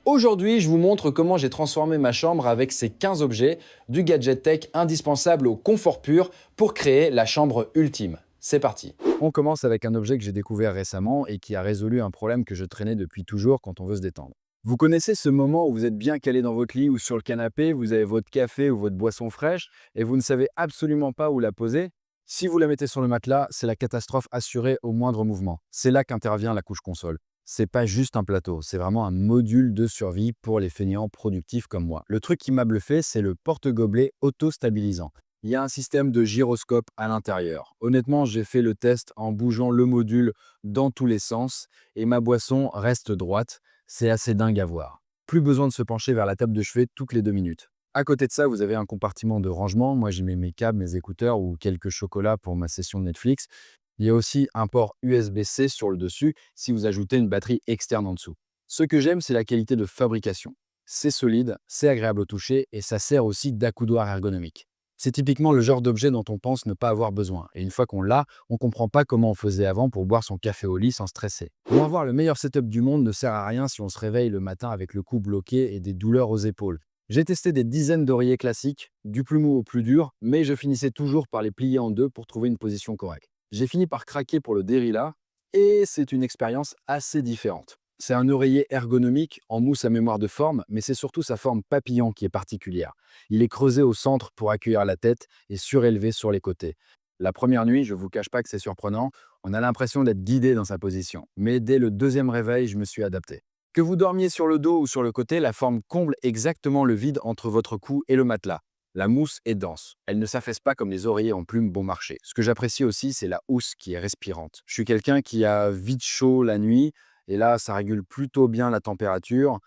Aujourd'hui, je vous montre comment j'ai transformé ma chambre avec ces 15 objets du gadget tech indispensable au confort pur pour créer la chambre ultime. C'est parti. On commence avec un objet que j'ai découvert récemment et qui a résolu un problème que je traînais depuis toujours quand on veut se détendre. Vous connaissez ce moment où vous êtes bien calé dans votre lit ou sur le canapé, vous avez votre café ou votre boisson fraîche et vous ne savez absolument pas où la poser? Si vous la mettez sur le matelas, c'est la catastrophe assurée au moindre mouvement. C'est là qu'intervient la couche console. C'est pas juste un plateau, c'est vraiment un module de survie pour les fainéants productifs comme moi. Le truc qui m'a bluffé, c'est le porte-gobelet auto-stabilisant. Il y a un système de gyroscope à l'intérieur. Honnêtement, j'ai fait le test en bougeant le module dans tous les sens et ma boisson reste droite. C'est assez dingue à voir. Plus besoin de se pencher vers la table de chevet toutes les 2 minutes. À côté de ça, vous avez un compartiment de rangement. Moi, j'y mets mes câbles, mes écouteurs ou quelques chocolats pour ma session de Netflix. Il y a aussi un port USB-C sur le dessus si vous ajoutez une batterie externe en dessous. Ce que j'aime, c'est la qualité de fabrication. C'est solide, c'est agréable au toucher et ça sert aussi d'accoudoir ergonomique. C'est typiquement le genre d'objet dont on pense ne pas avoir besoin. Et une fois qu'on l'a, on ne comprend pas comment on faisait avant pour boire son café au lit sans stresser. Pour avoir le meilleur setup du monde ne sert à rien si on se réveille le matin avec le cou bloqué et des douleurs aux épaules. J'ai testé des dizaines d'oreillers classiques, du plus mou au plus dur, mais je finissais toujours par les plier en deux pour trouver une position correcte. J'ai fini par craquer pour le Derrilla et c'est une expérience assez différente. C'est un oreiller ergonomique en mousse à mémoire de forme, mais c'est surtout sa forme papillon qui est particulière. Il est creusé au centre pour accueillir la tête et surélevé sur les côtés. La première nuit, je ne vous cache pas que c'est surprenant, on a l'impression d'être guidé dans sa position. Mais dès le deuxième réveil, je me suis adapté. Que vous dormiez sur le dos ou sur le côté, la forme comble exactement le vide entre votre cou et le matelas. La mousse est dense. Elle ne s'affaisse pas comme les oreillers en plumes bon marché. Ce que j'apprécie aussi, c'est la housse qui est respirante. Je suis quelqu'un qui a vite chaud la nuit, et là, ça régule plutôt bien la température.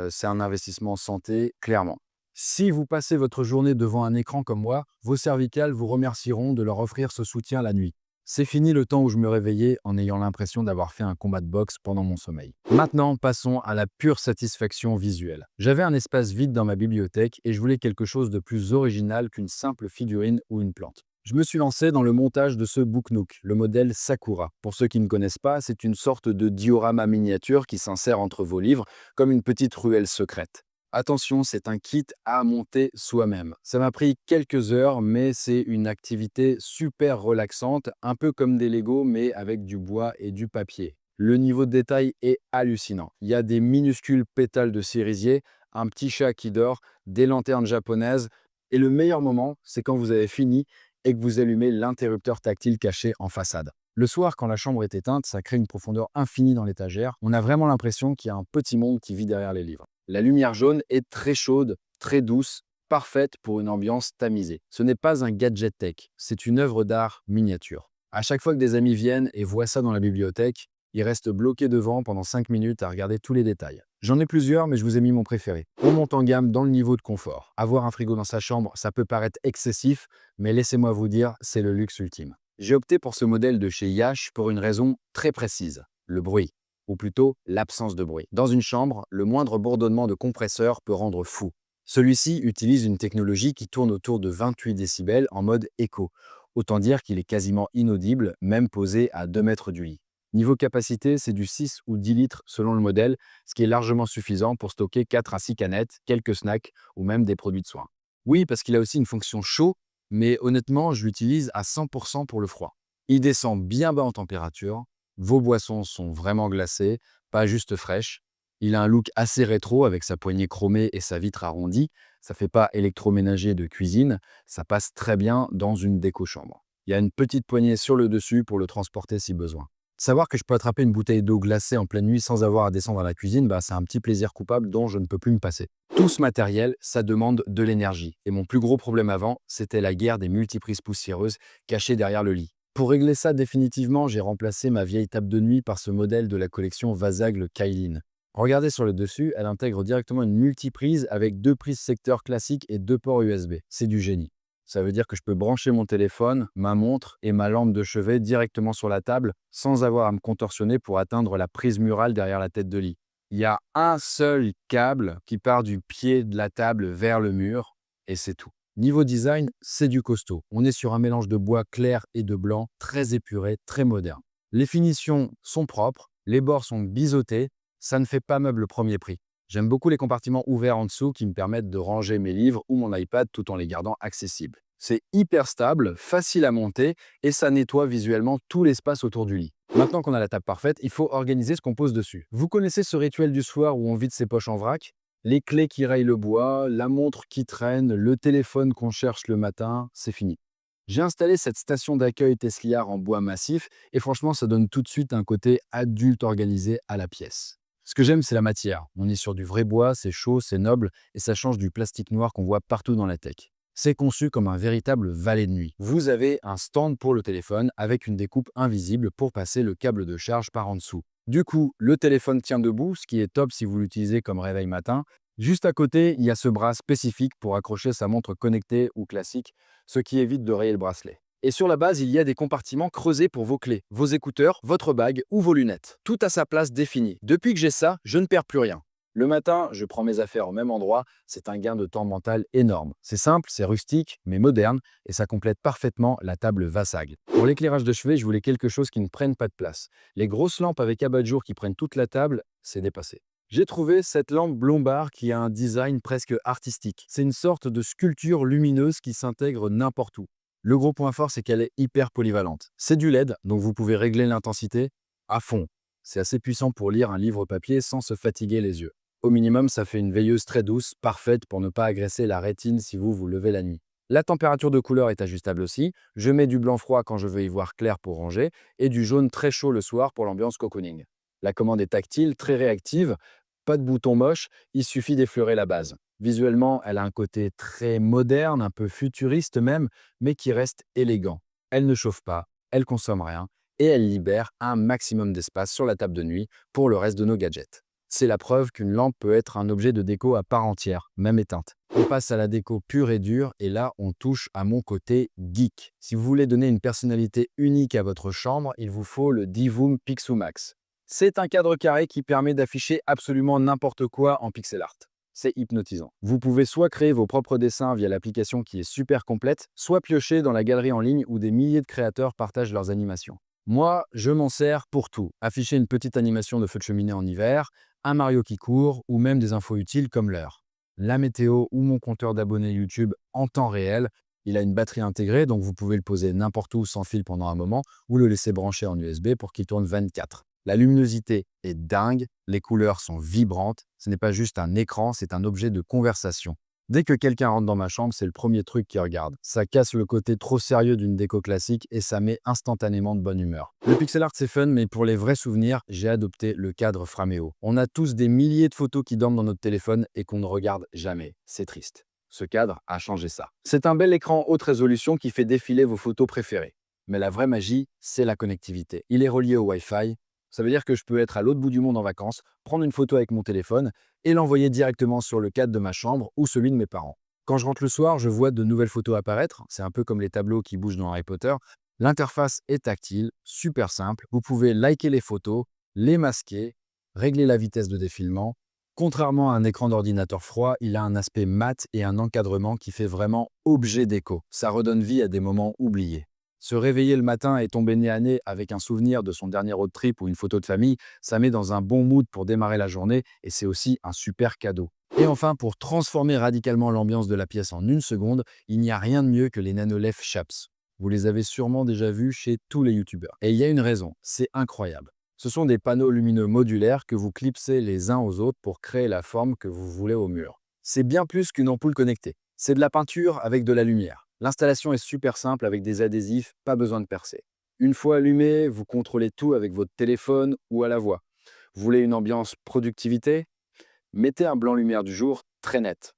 C'est un investissement santé, clairement. Si vous passez votre journée devant un écran comme moi, vos cervicales vous remercieront de leur offrir ce soutien la nuit. C'est fini le temps où je me réveillais en ayant l'impression d'avoir fait un combat de boxe pendant mon sommeil. Maintenant, passons à la pure satisfaction visuelle. J'avais un espace vide dans ma bibliothèque et je voulais quelque chose de plus original qu'une simple figurine ou une plante. Je me suis lancé dans le montage de ce Book Nook, le modèle Sakura. Pour ceux qui ne connaissent pas, c'est une sorte de diorama miniature qui s'insère entre vos livres comme une petite ruelle secrète. Attention, c'est un kit à monter soi-même. Ça m'a pris quelques heures, mais c'est une activité super relaxante, un peu comme des Lego, mais avec du bois et du papier. Le niveau de détail est hallucinant. Il y a des minuscules pétales de cerisier, un petit chat qui dort, des lanternes japonaises. Et le meilleur moment, c'est quand vous avez fini et que vous allumez l'interrupteur tactile caché en façade. Le soir, quand la chambre est éteinte, ça crée une profondeur infinie dans l'étagère. On a vraiment l'impression qu'il y a un petit monde qui vit derrière les livres. La lumière jaune est très chaude, très douce, parfaite pour une ambiance tamisée. Ce n'est pas un gadget tech, c'est une œuvre d'art miniature. À chaque fois que des amis viennent et voient ça dans la bibliothèque, ils restent bloqués devant pendant 5 minutes à regarder tous les détails. J'en ai plusieurs, mais je vous ai mis mon préféré. On monte en gamme dans le niveau de confort. Avoir un frigo dans sa chambre, ça peut paraître excessif, mais laissez-moi vous dire, c'est le luxe ultime. J'ai opté pour ce modèle de chez Yash pour une raison très précise, le bruit, ou plutôt l'absence de bruit. Dans une chambre, le moindre bourdonnement de compresseur peut rendre fou. Celui-ci utilise une technologie qui tourne autour de 28 décibels en mode écho. Autant dire qu'il est quasiment inaudible, même posé à 2 mètres du lit. Niveau capacité, c'est du 6 ou 10 litres selon le modèle, ce qui est largement suffisant pour stocker 4 à 6 canettes, quelques snacks ou même des produits de soins. Oui, parce qu'il a aussi une fonction chaud, mais honnêtement, je l'utilise à 100% pour le froid. Il descend bien bas en température, vos boissons sont vraiment glacées, pas juste fraîches. Il a un look assez rétro avec sa poignée chromée et sa vitre arrondie. Ça fait pas électroménager de cuisine, ça passe très bien dans une déco-chambre. Il y a une petite poignée sur le dessus pour le transporter si besoin. Savoir que je peux attraper une bouteille d'eau glacée en pleine nuit sans avoir à descendre à la cuisine, c'est un petit plaisir coupable dont je ne peux plus me passer. Tout ce matériel, ça demande de l'énergie. Et mon plus gros problème avant, c'était la guerre des multiprises poussiéreuses cachées derrière le lit. Pour régler ça définitivement, j'ai remplacé ma vieille table de nuit par ce modèle de la collection Vasagle Kailin. Regardez sur le dessus, elle intègre directement une multiprise avec 2 prises secteur classiques et 2 ports USB. C'est du génie. Ça veut dire que je peux brancher mon téléphone, ma montre et ma lampe de chevet directement sur la table sans avoir à me contorsionner pour atteindre la prise murale derrière la tête de lit. Il y a un seul câble qui part du pied de la table vers le mur et c'est tout. Niveau design, c'est du costaud. On est sur un mélange de bois clair et de blanc, très épuré, très moderne. Les finitions sont propres, les bords sont biseautés, ça ne fait pas meuble premier prix. J'aime beaucoup les compartiments ouverts en dessous qui me permettent de ranger mes livres ou mon iPad tout en les gardant accessibles. C'est hyper stable, facile à monter et ça nettoie visuellement tout l'espace autour du lit. Maintenant qu'on a la table parfaite, il faut organiser ce qu'on pose dessus. Vous connaissez ce rituel du soir où on vide ses poches en vrac? Les clés qui rayent le bois, la montre qui traîne, le téléphone qu'on cherche le matin, c'est fini. J'ai installé cette station d'accueil Tesliar en bois massif et franchement, ça donne tout de suite un côté adulte organisé à la pièce. Ce que j'aime, c'est la matière. On est sur du vrai bois, c'est chaud, c'est noble et ça change du plastique noir qu'on voit partout dans la tech. C'est conçu comme un véritable valet de nuit. Vous avez un stand pour le téléphone avec une découpe invisible pour passer le câble de charge par en dessous. Du coup, le téléphone tient debout, ce qui est top si vous l'utilisez comme réveil matin. Juste à côté, il y a ce bras spécifique pour accrocher sa montre connectée ou classique, ce qui évite de rayer le bracelet. Et sur la base, il y a des compartiments creusés pour vos clés, vos écouteurs, votre bague ou vos lunettes. Tout à sa place définie. Depuis que j'ai ça, je ne perds plus rien. Le matin, je prends mes affaires au même endroit, c'est un gain de temps mental énorme. C'est simple, c'est rustique, mais moderne, et ça complète parfaitement la table Vassag. Pour l'éclairage de chevet, je voulais quelque chose qui ne prenne pas de place. Les grosses lampes avec abat-jour qui prennent toute la table, c'est dépassé. J'ai trouvé cette lampe Blombard qui a un design presque artistique. C'est une sorte de sculpture lumineuse qui s'intègre n'importe où. Le gros point fort, c'est qu'elle est hyper polyvalente. C'est du LED, donc vous pouvez régler l'intensité à fond. C'est assez puissant pour lire un livre papier sans se fatiguer les yeux. Au minimum, ça fait une veilleuse très douce, parfaite pour ne pas agresser la rétine si vous vous levez la nuit. La température de couleur est ajustable aussi. Je mets du blanc froid quand je veux y voir clair pour ranger et du jaune très chaud le soir pour l'ambiance cocooning. La commande est tactile, très réactive, pas de bouton moche, il suffit d'effleurer la base. Visuellement, elle a un côté très moderne, un peu futuriste même, mais qui reste élégant. Elle ne chauffe pas, elle consomme rien et elle libère un maximum d'espace sur la table de nuit pour le reste de nos gadgets. C'est la preuve qu'une lampe peut être un objet de déco à part entière, même éteinte. On passe à la déco pure et dure et là, on touche à mon côté geek. Si vous voulez donner une personnalité unique à votre chambre, il vous faut le Divoom Pixumax. C'est un cadre carré qui permet d'afficher absolument n'importe quoi en pixel art. C'est hypnotisant. Vous pouvez soit créer vos propres dessins via l'application qui est super complète, soit piocher dans la galerie en ligne où des milliers de créateurs partagent leurs animations. Moi, je m'en sers pour tout. Afficher une petite animation de feu de cheminée en hiver, un Mario qui court ou même des infos utiles comme l'heure. La météo ou mon compteur d'abonnés YouTube en temps réel. Il a une batterie intégrée, donc vous pouvez le poser n'importe où sans fil pendant un moment ou le laisser brancher en USB pour qu'il tourne 24. La luminosité est dingue, les couleurs sont vibrantes. Ce n'est pas juste un écran, c'est un objet de conversation. Dès que quelqu'un rentre dans ma chambre, c'est le premier truc qu'il regarde. Ça casse le côté trop sérieux d'une déco classique et ça met instantanément de bonne humeur. Le pixel art c'est fun, mais pour les vrais souvenirs, j'ai adopté le cadre Frameo. On a tous des milliers de photos qui dorment dans notre téléphone et qu'on ne regarde jamais. C'est triste. Ce cadre a changé ça. C'est un bel écran haute résolution qui fait défiler vos photos préférées. Mais la vraie magie, c'est la connectivité. Il est relié au Wi-Fi. Ça veut dire que je peux être à l'autre bout du monde en vacances, prendre une photo avec mon téléphone et l'envoyer directement sur le cadre de ma chambre ou celui de mes parents. Quand je rentre le soir, je vois de nouvelles photos apparaître. C'est un peu comme les tableaux qui bougent dans Harry Potter. L'interface est tactile, super simple. Vous pouvez liker les photos, les masquer, régler la vitesse de défilement. Contrairement à un écran d'ordinateur froid, il a un aspect mat et un encadrement qui fait vraiment objet déco. Ça redonne vie à des moments oubliés. Se réveiller le matin et tomber nez à nez avec un souvenir de son dernier road trip ou une photo de famille, ça met dans un bon mood pour démarrer la journée et c'est aussi un super cadeau. Et enfin, pour transformer radicalement l'ambiance de la pièce en une seconde, il n'y a rien de mieux que les Nanolef Shaps. Vous les avez sûrement déjà vus chez tous les youtubeurs. Et il y a une raison, c'est incroyable. Ce sont des panneaux lumineux modulaires que vous clipsez les uns aux autres pour créer la forme que vous voulez au mur. C'est bien plus qu'une ampoule connectée. C'est de la peinture avec de la lumière. L'installation est super simple avec des adhésifs, pas besoin de percer. Une fois allumé, vous contrôlez tout avec votre téléphone ou à la voix. Vous voulez une ambiance productivité? Mettez un blanc lumière du jour très net.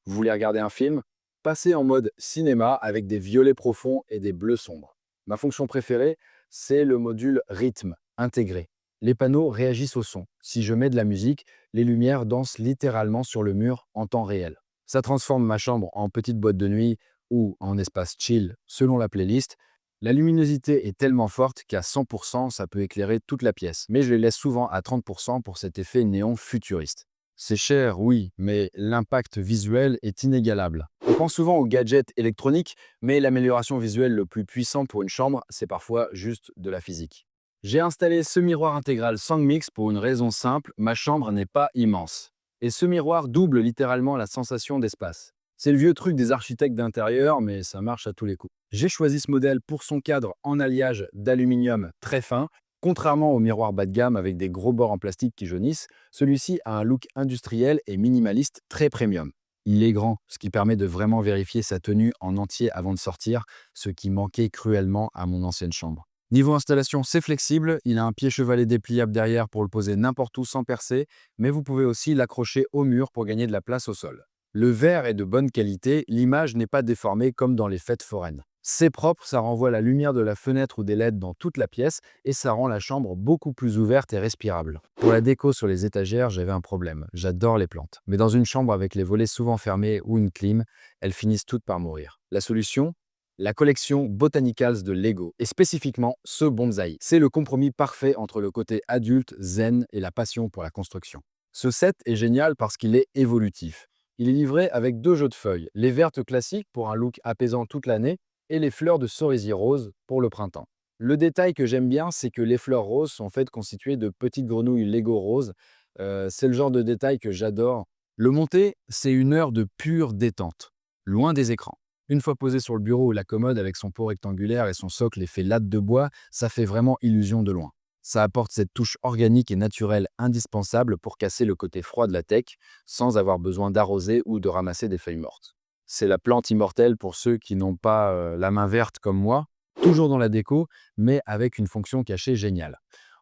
Vous voulez regarder un film? Passez en mode cinéma avec des violets profonds et des bleus sombres. Ma fonction préférée, c'est le module rythme intégré. Les panneaux réagissent au son. Si je mets de la musique, les lumières dansent littéralement sur le mur en temps réel. Ça transforme ma chambre en petite boîte de nuit ou en espace chill selon la playlist. La luminosité est tellement forte qu'à 100%, ça peut éclairer toute la pièce. Mais je les laisse souvent à 30% pour cet effet néon futuriste. C'est cher, oui, mais l'impact visuel est inégalable. On pense souvent aux gadgets électroniques, mais l'amélioration visuelle le plus puissant pour une chambre, c'est parfois juste de la physique. J'ai installé ce miroir intégral SangMix pour une raison simple, ma chambre n'est pas immense. Et ce miroir double littéralement la sensation d'espace. C'est le vieux truc des architectes d'intérieur, mais ça marche à tous les coups. J'ai choisi ce modèle pour son cadre en alliage d'aluminium très fin. Contrairement au miroir bas de gamme avec des gros bords en plastique qui jaunissent, celui-ci a un look industriel et minimaliste très premium. Il est grand, ce qui permet de vraiment vérifier sa tenue en entier avant de sortir, ce qui manquait cruellement à mon ancienne chambre. Niveau installation, c'est flexible, il a un pied chevalet dépliable derrière pour le poser n'importe où sans percer, mais vous pouvez aussi l'accrocher au mur pour gagner de la place au sol. Le verre est de bonne qualité, l'image n'est pas déformée comme dans les fêtes foraines. C'est propre, ça renvoie la lumière de la fenêtre ou des LED dans toute la pièce et ça rend la chambre beaucoup plus ouverte et respirable. Pour la déco sur les étagères, j'avais un problème. J'adore les plantes. Mais dans une chambre avec les volets souvent fermés ou une clim, elles finissent toutes par mourir. La solution? La collection Botanicals de Lego, et spécifiquement ce bonsaï. C'est le compromis parfait entre le côté adulte, zen et la passion pour la construction. Ce set est génial parce qu'il est évolutif. Il est livré avec 2 jeux de feuilles, les vertes classiques pour un look apaisant toute l'année et les fleurs de cerisier rose pour le printemps. Le détail que j'aime bien, c'est que les fleurs roses sont faites constituées de petites grenouilles Lego roses. C'est le genre de détail que j'adore. Le monter, c'est une heure de pure détente, loin des écrans. Une fois posé sur le bureau ou la commode avec son pot rectangulaire et son socle effet latte de bois, ça fait vraiment illusion de loin. Ça apporte cette touche organique et naturelle indispensable pour casser le côté froid de la tech sans avoir besoin d'arroser ou de ramasser des feuilles mortes. C'est la plante immortelle pour ceux qui n'ont pas la main verte comme moi, toujours dans la déco, mais avec une fonction cachée géniale.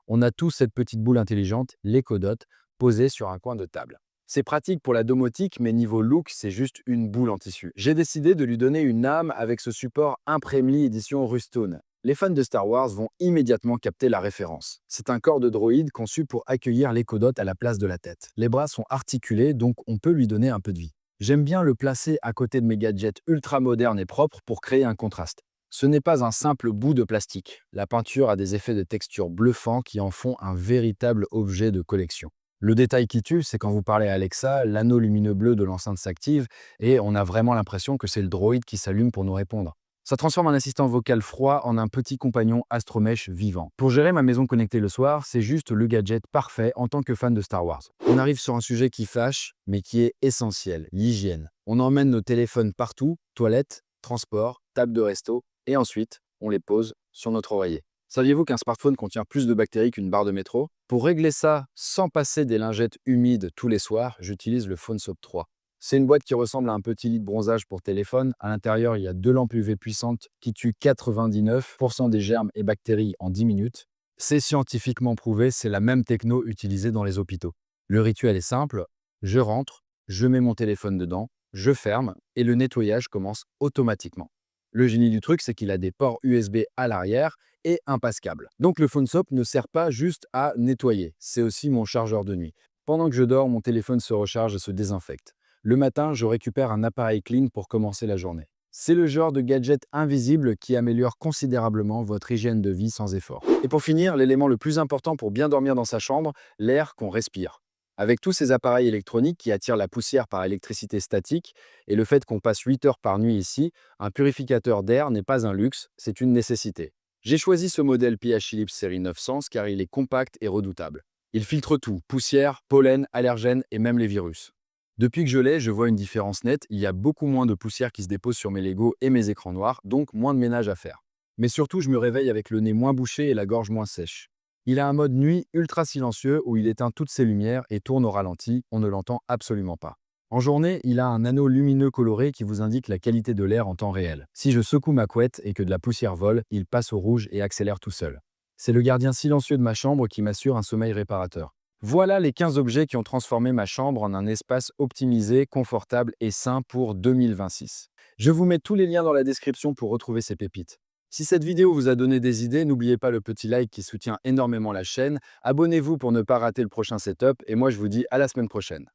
On a tous cette petite boule intelligente, l'Echo-Dot, posée sur un coin de table. C'est pratique pour la domotique, mais niveau look, c'est juste une boule en tissu. J'ai décidé de lui donner une âme avec ce support Impremly édition Rustone. Les fans de Star Wars vont immédiatement capter la référence. C'est un corps de droïde conçu pour accueillir l'Echo-Dot à la place de la tête. Les bras sont articulés, donc on peut lui donner un peu de vie. J'aime bien le placer à côté de mes gadgets ultra modernes et propres pour créer un contraste. Ce n'est pas un simple bout de plastique. La peinture a des effets de texture bluffants qui en font un véritable objet de collection. Le détail qui tue, c'est quand vous parlez à Alexa, l'anneau lumineux bleu de l'enceinte s'active et on a vraiment l'impression que c'est le droïde qui s'allume pour nous répondre. Ça transforme un assistant vocal froid en un petit compagnon Astromèche vivant. Pour gérer ma maison connectée le soir, c'est juste le gadget parfait en tant que fan de Star Wars. On arrive sur un sujet qui fâche, mais qui est essentiel, l'hygiène. On emmène nos téléphones partout, toilettes, transport, table de resto, et ensuite, on les pose sur notre oreiller. Saviez-vous qu'un smartphone contient plus de bactéries qu'une barre de métro? Pour régler ça sans passer des lingettes humides tous les soirs, j'utilise le Phone Soap 3. C'est une boîte qui ressemble à un petit lit de bronzage pour téléphone. À l'intérieur, il y a 2 lampes UV puissantes qui tuent 99% des germes et bactéries en 10 minutes. C'est scientifiquement prouvé, c'est la même techno utilisée dans les hôpitaux. Le rituel est simple, je rentre, je mets mon téléphone dedans, je ferme et le nettoyage commence automatiquement. Le génie du truc, c'est qu'il a des ports USB à l'arrière et un passe-câble. Donc le Phone Soap ne sert pas juste à nettoyer, c'est aussi mon chargeur de nuit. Pendant que je dors, mon téléphone se recharge et se désinfecte. Le matin, je récupère un appareil clean pour commencer la journée. C'est le genre de gadget invisible qui améliore considérablement votre hygiène de vie sans effort. Et pour finir, l'élément le plus important pour bien dormir dans sa chambre, l'air qu'on respire. Avec tous ces appareils électroniques qui attirent la poussière par électricité statique et le fait qu'on passe 8 heures par nuit ici, un purificateur d'air n'est pas un luxe, c'est une nécessité. J'ai choisi ce modèle PH Philips série 900 car il est compact et redoutable. Il filtre tout, poussière, pollen, allergènes et même les virus. Depuis que je l'ai, je vois une différence nette, il y a beaucoup moins de poussière qui se dépose sur mes Legos et mes écrans noirs, donc moins de ménage à faire. Mais surtout, je me réveille avec le nez moins bouché et la gorge moins sèche. Il a un mode nuit ultra silencieux où il éteint toutes ses lumières et tourne au ralenti, on ne l'entend absolument pas. En journée, il a un anneau lumineux coloré qui vous indique la qualité de l'air en temps réel. Si je secoue ma couette et que de la poussière vole, il passe au rouge et accélère tout seul. C'est le gardien silencieux de ma chambre qui m'assure un sommeil réparateur. Voilà les 15 objets qui ont transformé ma chambre en un espace optimisé, confortable et sain pour 2026. Je vous mets tous les liens dans la description pour retrouver ces pépites. Si cette vidéo vous a donné des idées, n'oubliez pas le petit like qui soutient énormément la chaîne. Abonnez-vous pour ne pas rater le prochain setup et moi je vous dis à la semaine prochaine.